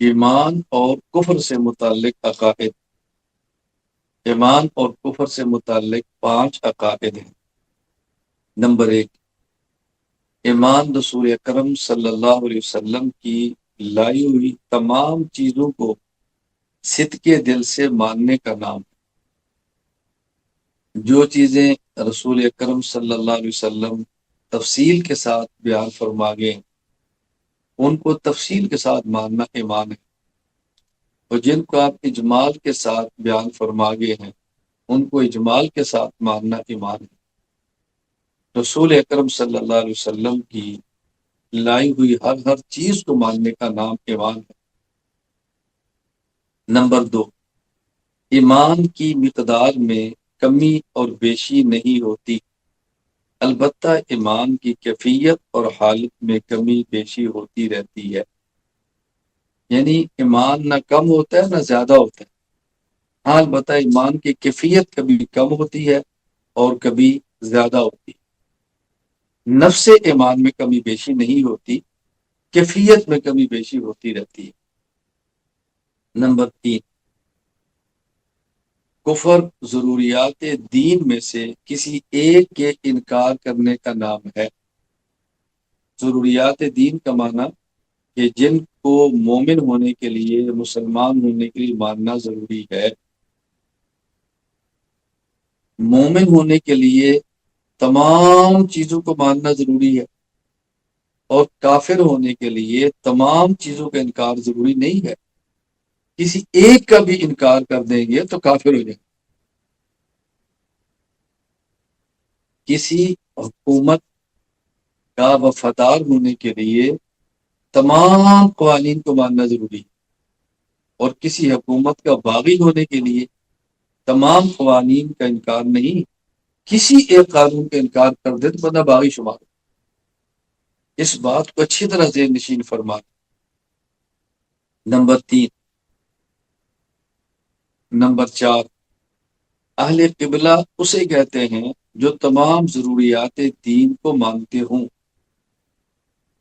ایمان اور کفر سے متعلق عقائد۔ ایمان اور کفر سے متعلق 5 عقائد ہیں۔ نمبر 1، ایمان رسول اکرم صلی اللہ علیہ وسلم کی لائی ہوئی تمام چیزوں کو صدقے دل سے ماننے کا نام ہے۔ جو چیزیں رسول اکرم صلی اللہ علیہ وسلم تفصیل کے ساتھ بیان فرما گئے ان کو تفصیل کے ساتھ ماننا ایمان ہے، اور جن کو آپ اجمال کے ساتھ بیان فرما گئے ہیں ان کو اجمال کے ساتھ ماننا ایمان ہے۔ رسول اکرم صلی اللہ علیہ وسلم کی لائی ہوئی ہر چیز کو ماننے کا نام ایمان ہے۔ نمبر 2، ایمان کی مقدار میں کمی اور بیشی نہیں ہوتی، البتہ ایمان کی کیفیت اور حالت میں کمی بیشی ہوتی رہتی ہے۔ یعنی ایمان نہ کم ہوتا ہے نہ زیادہ ہوتا ہے، ہاں البتہ ایمان کی کیفیت کبھی کم ہوتی ہے اور کبھی زیادہ ہوتی ہے۔ نفس ایمان میں کمی بیشی نہیں ہوتی، کیفیت میں کمی بیشی ہوتی رہتی ہے۔ نمبر 3، کفر ضروریات دین میں سے کسی ایک کے انکار کرنے کا نام ہے۔ ضروریات دین کا معنی کہ جن کو مومن ہونے کے لیے، مسلمان ہونے کے لیے ماننا ضروری ہے۔ مومن ہونے کے لیے تمام چیزوں کو ماننا ضروری ہے، اور کافر ہونے کے لیے تمام چیزوں کا انکار ضروری نہیں ہے۔ کسی ایک کا بھی انکار کر دیں گے تو کافر ہو جائیں گے۔ کسی حکومت کا وفادار ہونے کے لیے تمام قوانین کو ماننا ضروری ہے، اور کسی حکومت کا باغی ہونے کے لیے تمام قوانین کا انکار نہیں۔ کسی ایک قانون کا انکار کر دے تو بندہ باغی شمار ہو۔ اس بات کو اچھی طرح ذہن نشین فرما۔ نمبر 3، نمبر 4، اہل قبلہ اسے کہتے ہیں جو تمام ضروریات دین کو مانتے ہوں۔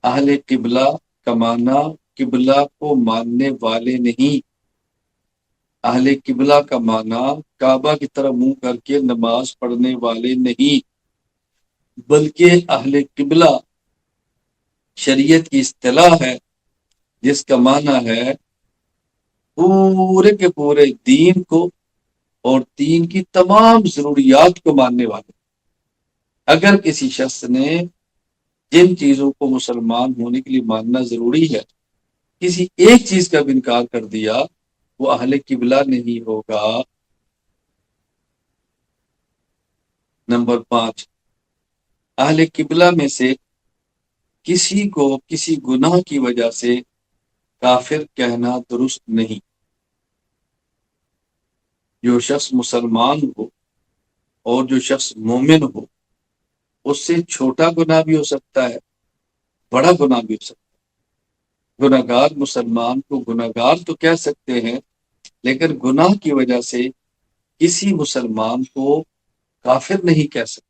اہل قبلہ کا معنی قبلہ کو ماننے والے نہیں۔ اہل قبلہ کا معنی کعبہ کی طرف منہ کر کے نماز پڑھنے والے نہیں، بلکہ اہل قبلہ شریعت کی اصطلاح ہے جس کا معنی ہے پورے کے پورے دین کو اور دین کی تمام ضروریات کو ماننے والے۔ اگر کسی شخص نے جن چیزوں کو مسلمان ہونے کے لیے ماننا ضروری ہے کسی ایک چیز کا بھی انکار کر دیا وہ اہل قبلہ نہیں ہوگا۔ نمبر 5، اہل قبلہ میں سے کسی کو کسی گناہ کی وجہ سے کافر کہنا درست نہیں۔ جو شخص مسلمان ہو اور جو شخص مومن ہو اس سے چھوٹا گناہ بھی ہو سکتا ہے، بڑا گناہ بھی ہو سکتا ہے۔ گناہگار مسلمان کو گناہگار تو کہہ سکتے ہیں، لیکن گناہ کی وجہ سے کسی مسلمان کو کافر نہیں کہہ سکتے۔